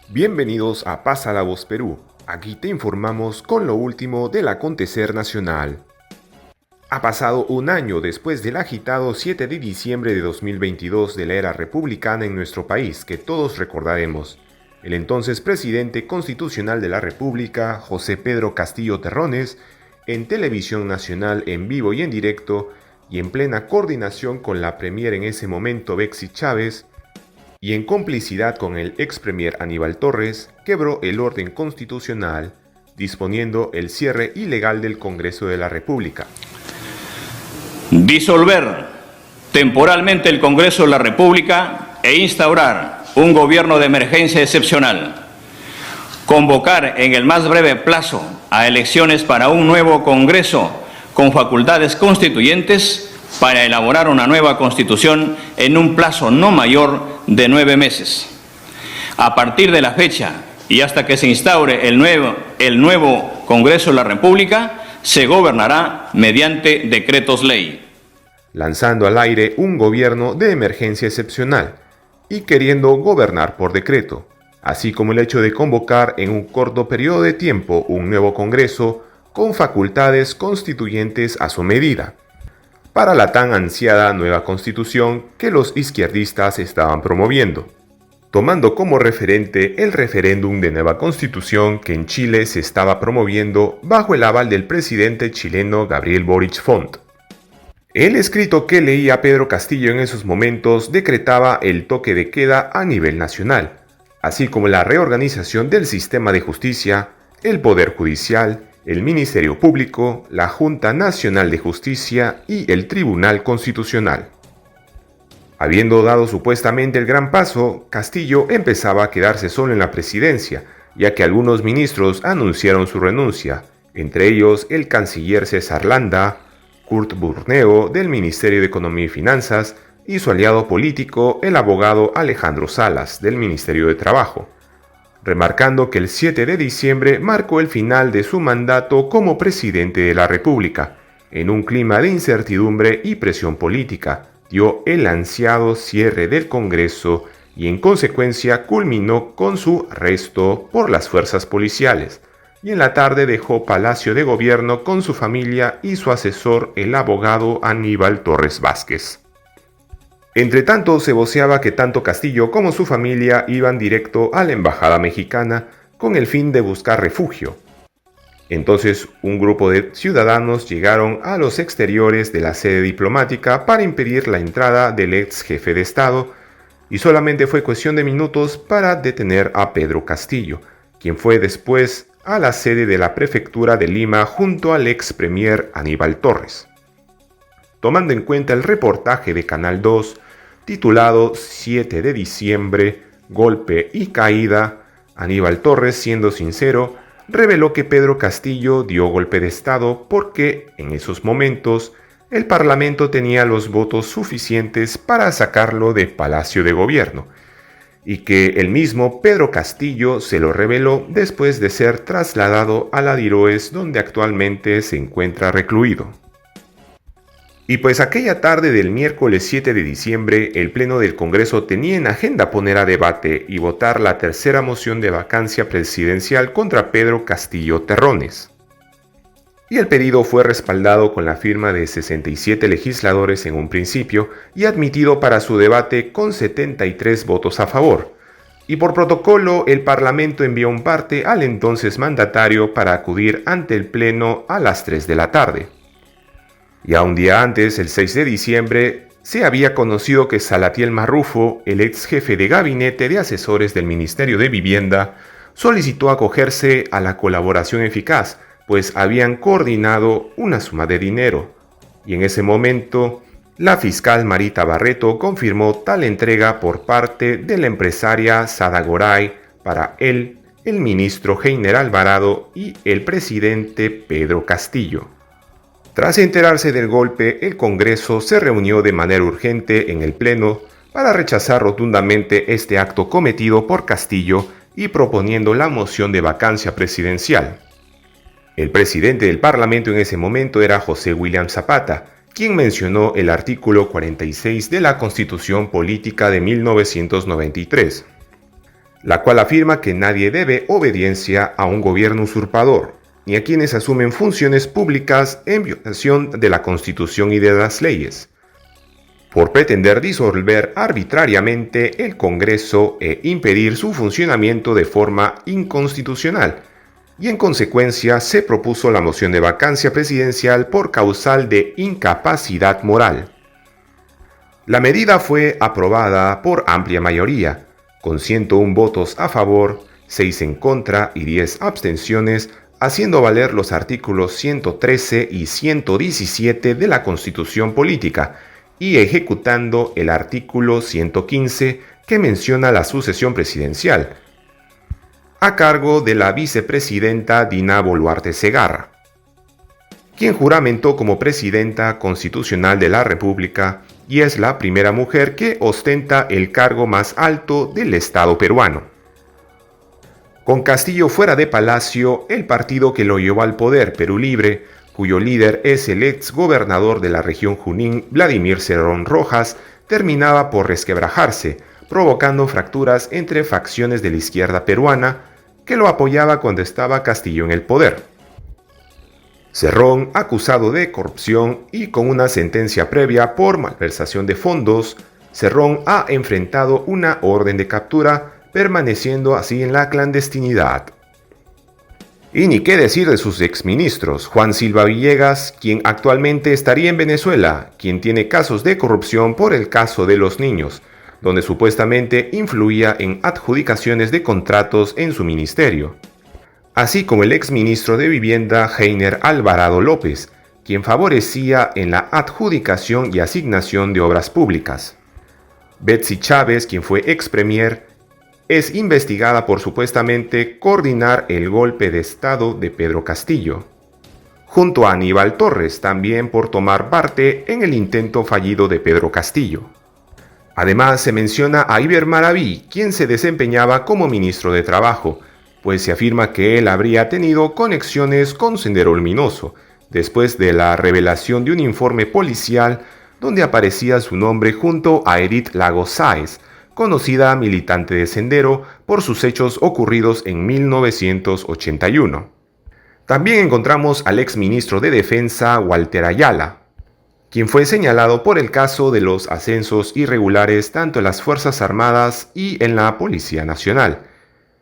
Bienvenidos a Pasa la Voz Perú. Aquí te informamos con lo último del acontecer nacional. Ha pasado un año después del agitado 7 de diciembre de 2022 de la era republicana en nuestro país, que todos recordaremos. El entonces presidente constitucional de la República, José Pedro Castillo Terrones, en televisión nacional en vivo y en directo, y en plena coordinación con la premier en ese momento Betsy Chávez, y en complicidad con el ex premier Aníbal Torres, quebró el orden constitucional, disponiendo el cierre ilegal del Congreso de la República. Disolver temporalmente el Congreso de la República e instaurar un gobierno de emergencia excepcional. Convocar en el más breve plazo a elecciones para un nuevo Congreso con facultades constituyentes para elaborar una nueva Constitución en un plazo no mayor de 9 meses. A partir de la fecha y hasta que se instaure el nuevo Congreso de la República, se gobernará mediante decretos ley. Lanzando al aire un gobierno de emergencia excepcional y queriendo gobernar por decreto, así como el hecho de convocar en un corto periodo de tiempo un nuevo Congreso con facultades constituyentes a su medida, para la tan ansiada nueva Constitución que los izquierdistas estaban promoviendo, tomando como referente el referéndum de nueva Constitución que en Chile se estaba promoviendo bajo el aval del presidente chileno Gabriel Boric Font. El escrito que leía Pedro Castillo en esos momentos decretaba el toque de queda a nivel nacional, así como la reorganización del sistema de justicia, el Poder Judicial, el Ministerio Público, la Junta Nacional de Justicia y el Tribunal Constitucional. Habiendo dado supuestamente el gran paso, Castillo empezaba a quedarse solo en la presidencia, ya que algunos ministros anunciaron su renuncia, entre ellos el canciller César Landa, Kurt Burneo del Ministerio de Economía y Finanzas y su aliado político, el abogado Alejandro Salas del Ministerio de Trabajo, remarcando que el 7 de diciembre marcó el final de su mandato como presidente de la República. En un clima de incertidumbre y presión política, dio el ansiado cierre del Congreso y en consecuencia culminó con su arresto por las fuerzas policiales, y en la tarde dejó Palacio de Gobierno con su familia y su asesor, el abogado Aníbal Torres Vázquez. Entre tanto, se voceaba que tanto Castillo como su familia iban directo a la embajada mexicana con el fin de buscar refugio. Entonces, un grupo de ciudadanos llegaron a los exteriores de la sede diplomática para impedir la entrada del ex jefe de Estado, y solamente fue cuestión de minutos para detener a Pedro Castillo, quien fue después a la sede de la prefectura de Lima junto al ex premier Aníbal Torres. Tomando en cuenta el reportaje de Canal 2, titulado 7 de diciembre, golpe y caída, Aníbal Torres, siendo sincero, reveló que Pedro Castillo dio golpe de Estado porque, en esos momentos, el Parlamento tenía los votos suficientes para sacarlo de Palacio de Gobierno, y que el mismo Pedro Castillo se lo reveló después de ser trasladado a la Diroes, donde actualmente se encuentra recluido. Y pues aquella tarde del miércoles 7 de diciembre, el Pleno del Congreso tenía en agenda poner a debate y votar la tercera moción de vacancia presidencial contra Pedro Castillo Terrones. Y el pedido fue respaldado con la firma de 67 legisladores en un principio y admitido para su debate con 73 votos a favor. Y por protocolo, el Parlamento envió un parte al entonces mandatario para acudir ante el Pleno a las 3 de la tarde. Ya un día antes, el 6 de diciembre, se había conocido que Salatiel Marrufo, el ex jefe de gabinete de asesores del Ministerio de Vivienda, solicitó acogerse a la colaboración eficaz, pues habían coordinado una suma de dinero. Y en ese momento, la fiscal Marita Barreto confirmó tal entrega por parte de la empresaria Sada Goray para él, el ministro Heiner Alvarado y el presidente Pedro Castillo. Tras enterarse del golpe, el Congreso se reunió de manera urgente en el Pleno para rechazar rotundamente este acto cometido por Castillo y proponiendo la moción de vacancia presidencial. El presidente del Parlamento en ese momento era José William Zapata, quien mencionó el artículo 46 de la Constitución Política de 1993. la cual afirma que nadie debe obediencia a un gobierno usurpador, ni a quienes asumen funciones públicas en violación de la Constitución y de las leyes, por pretender disolver arbitrariamente el Congreso e impedir su funcionamiento de forma inconstitucional, y en consecuencia se propuso la moción de vacancia presidencial por causal de incapacidad moral. La medida fue aprobada por amplia mayoría, con 101 votos a favor, 6 en contra y 10 abstenciones, haciendo valer los artículos 113 y 117 de la Constitución Política y ejecutando el artículo 115 que menciona la sucesión presidencial, a cargo de la vicepresidenta Dina Boluarte Segarra, quien juramentó como presidenta constitucional de la República y es la primera mujer que ostenta el cargo más alto del Estado peruano. Con Castillo fuera de Palacio, el partido que lo llevó al poder, Perú Libre, cuyo líder es el ex gobernador de la región Junín, Vladimir Cerrón Rojas, terminaba por resquebrajarse, provocando fracturas entre facciones de la izquierda peruana que lo apoyaba cuando estaba Castillo en el poder. Cerrón, acusado de corrupción y con una sentencia previa por malversación de fondos, Cerrón ha enfrentado una orden de captura, permaneciendo así en la clandestinidad. Y ni qué decir de sus exministros, Juan Silva Villegas, quien actualmente estaría en Venezuela, quien tiene casos de corrupción por el caso de los niños, donde supuestamente influía en adjudicaciones de contratos en su ministerio. Así como el exministro de Vivienda Heiner Alvarado López, quien favorecía en la adjudicación y asignación de obras públicas. Betsy Chávez, quien fue ex-premier, es investigada por supuestamente coordinar el golpe de Estado de Pedro Castillo, junto a Aníbal Torres, también por tomar parte en el intento fallido de Pedro Castillo. Además, se menciona a Iber Maraví, quien se desempeñaba como ministro de Trabajo, pues se afirma que él habría tenido conexiones con Sendero Luminoso, después de la revelación de un informe policial donde aparecía su nombre junto a Edith Lagos Sáez, conocida militante de Sendero por sus hechos ocurridos en 1981. También encontramos al exministro de Defensa Walter Ayala, quien fue señalado por el caso de los ascensos irregulares tanto en las Fuerzas Armadas y en la Policía Nacional,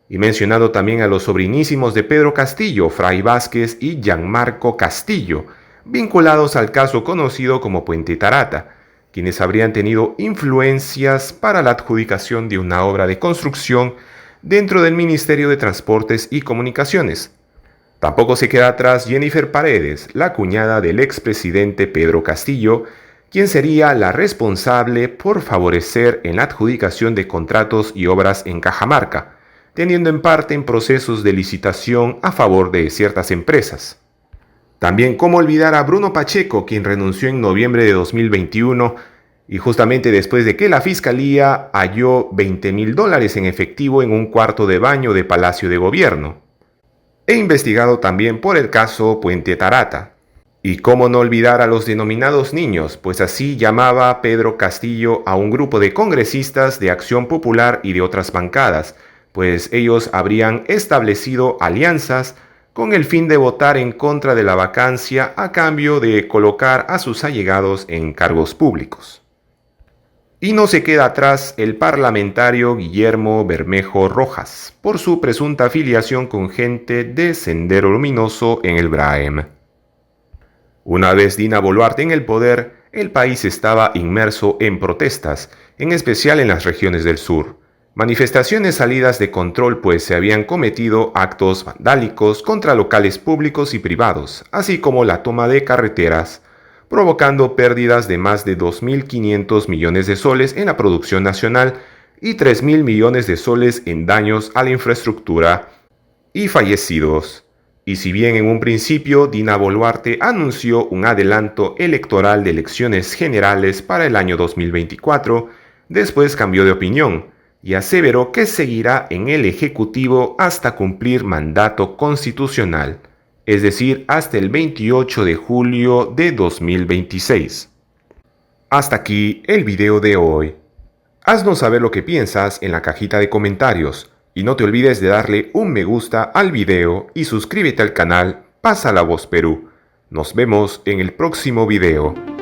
y mencionado también a los sobrinísimos de Pedro Castillo, Fray Vázquez y Gianmarco Castillo, vinculados al caso conocido como Puente Tarata, quienes habrían tenido influencias para la adjudicación de una obra de construcción dentro del Ministerio de Transportes y Comunicaciones. Tampoco se queda atrás Jennifer Paredes, la cuñada del expresidente Pedro Castillo, quien sería la responsable por favorecer en la adjudicación de contratos y obras en Cajamarca, teniendo en parte en procesos de licitación a favor de ciertas empresas. También cómo olvidar a Bruno Pacheco, quien renunció en noviembre de 2021 y justamente después de que la Fiscalía halló $20,000 en efectivo en un cuarto de baño de Palacio de Gobierno. E investigado también por el caso Puente Tarata. Y cómo no olvidar a los denominados niños, pues así llamaba Pedro Castillo a un grupo de congresistas de Acción Popular y de otras bancadas, pues ellos habrían establecido alianzas con el fin de votar en contra de la vacancia a cambio de colocar a sus allegados en cargos públicos. Y no se queda atrás el parlamentario Guillermo Bermejo Rojas, por su presunta afiliación con gente de Sendero Luminoso en el Braem. Una vez Dina Boluarte en el poder, el país estaba inmerso en protestas, en especial en las regiones del sur. Manifestaciones salidas de control, pues se habían cometido actos vandálicos contra locales públicos y privados, así como la toma de carreteras, provocando pérdidas de más de 2.500 millones de soles en la producción nacional y 3.000 millones de soles en daños a la infraestructura y fallecidos. Y si bien en un principio Dina Boluarte anunció un adelanto electoral de elecciones generales para el año 2024, después cambió de opinión y aseveró que seguirá en el Ejecutivo hasta cumplir mandato constitucional, es decir, hasta el 28 de julio de 2026. Hasta aquí el video de hoy. Haznos saber lo que piensas en la cajita de comentarios. Y no te olvides de darle un me gusta al video y suscríbete al canal Pasa la Voz Perú. Nos vemos en el próximo video.